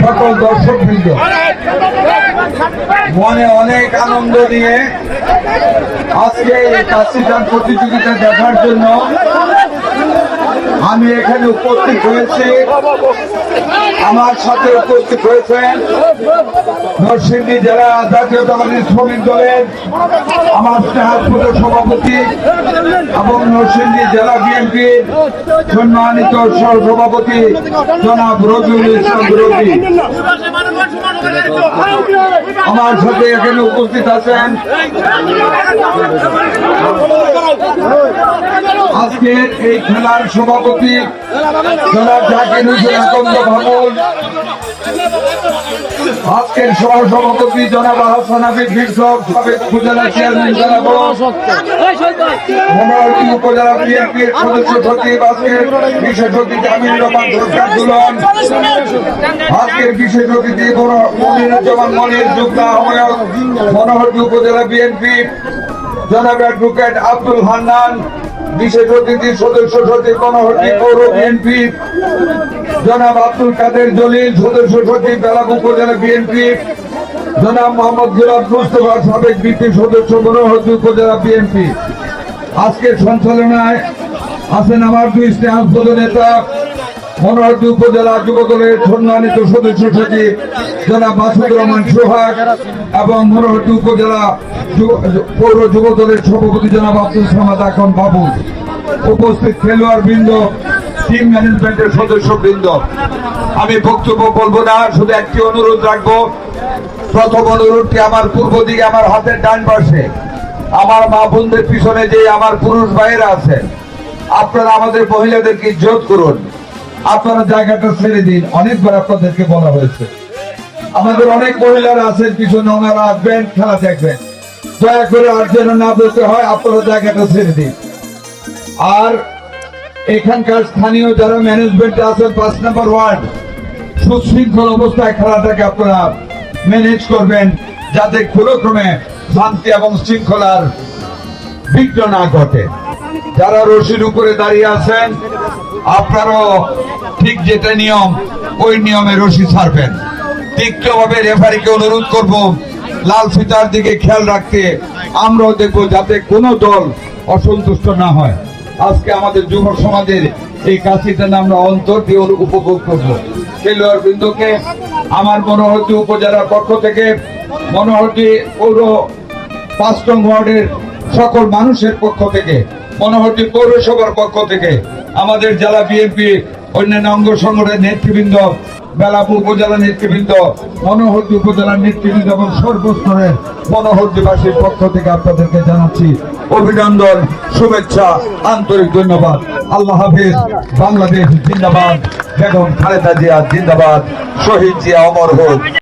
সকল দর্শকবৃন্দ, মনে অনেক আনন্দ নিয়ে আজকে এই কাশি গান প্রতিযোগিতা দেখার জন্য আমি এখানে উপস্থিত হয়েছি। আমার সাথে উপস্থিত হয়েছেন নরসিংদী জেলা জাতীয়তাবাদী শ্রমিক দলের আমার স্নেহাস্পদ সভাপতি এবং নরসিংদী জেলা বিএনপির সম্মানিত সহসভাপতি জনাব রবিউল ইসলাম রবি। আমার সাথে এখানে উপস্থিত আছেন আজকের এই খেলার সভাপতি জনাব জাকির হোসেন আকন্দ ভাবুল, আজকের সহসভাপতি জনাব হাসান হাবিব বিরসব, সাবেক উপজেলা চেয়ারম্যান জনাব মনোহরদী উপজেলা বিএনপির সদস্য সচিব, আজকের বিশেষ অতিথি আমির রহমান সরকার দুলন, আজকের বিশেষ অতিথি মনিরুজ্জামান মনির যুগ্ম আহ্বায়ক মনোহরদী উপজেলা বিএনপি জনাব অ্যাডভোকেট আব্দুল হান্নান, বিশেষ অতিথি সদস্য সচিব মনোহরদী পৌর বিএনপি জনাব আব্দুল কাদের জলিল, সদস্য সচিব বেলাব উপজেলা বিএনপি জনাব মোহাম্মদ গুলাব মুস্তফা, সাবেক বিপি সদস্য মনোহরদী উপজেলা বিএনপি। আজকের সঞ্চালনায় আছেন আমার দুই স্নেহাস্পদ নেতা মনোহরদী উপজেলা যুব দলের সম্মানিত সদস্য সচিব জনাব মাসুদুর রহমান সোহাগ এবং মনোহরদী উপজেলা পৌর যুব দলের সভাপতি জনাব আব্দুল সামাদ আখন বাবু, উপস্থিত খেলোয়াড় বৃন্দ, টিম ম্যানেজমেন্টের সদস্য বৃন্দ। আমি বক্তব্য বলবো না, শুধু একটি অনুরোধ রাখবো। প্রথম অনুরোধটি আমার পূর্ব দিকে আমার হাতের ডান পাশে আমার মা বোনদের পিছনে যে আমার পুরুষ ভাইয়েরা আছেন, আপনারা আমাদের মহিলাদেরকে ইজ্জত করুন, আপনারা জায়গাটা ছেড়ে দিন। অনেকবার আপনাদেরকে বলা হয়েছে, আমাদের অনেক মহিলারা আছেন পিছনে, ওনারা আসবেন, খেলা দেখবেন, দয়া করে আর যেন না বলতে হয়, আপনারা জায়গাটা ছেড়ে দিন। আর এখানকার স্থানীয় যারা ম্যানেজমেন্টে আছেন 5 নম্বর ওয়ার্ড, সুশৃঙ্খল অবস্থায় খেলাটাকে আপনারা ম্যানেজ করবেন, যাতে কোনোক্রমে শান্তি এবং শৃঙ্খলার বিঘ্ন না ঘটে। যারা রশির উপরে দাঁড়িয়ে আছেন, আপনারাও ঠিক যেটা নিয়ম, ওই নিয়মে রশি ছাড়বেন। তীক্ষ্ণভাবে রেফারিকে অনুরোধ করব লাল ফিতার দিকে খেয়াল রাখতে। আমরাও দেখবো যাতে কোনো দল অসন্তুষ্ট না হয়। আজকে আমাদের যুব সমাজের এই কাশিটা আমরা অন্তর দিয়ে উপভোগ করবো। খেলোয়াড় বৃন্দকে আমার মনোহরদী উপজেলার পক্ষ থেকে, মনোহরদী পৌর 5 নং ওয়ার্ডের সকল মানুষের পক্ষ থেকে, মনোহরদী পৌরসভার পক্ষ থেকে, আমাদের জেলা বিএনপি অন্যান্য অঙ্গ সংগঠনের নেতৃবৃন্দ, বেলাপুর উপজেলা নেতৃবৃন্দ, মনোহরদী উপজেলার নেতৃবৃন্দ এবং সর্বস্তরের মনোহরদীবাসীর পক্ষ থেকে আপনাদেরকে জানাচ্ছি অভিনন্দন, শুভেচ্ছা, আন্তরিক ধন্যবাদ। আল্লাহ হাফিজ। বাংলাদেশ জিন্দাবাদ। বেগম খালেদা জিয়া জিন্দাবাদ। শহীদ জিয়া অমর হোক।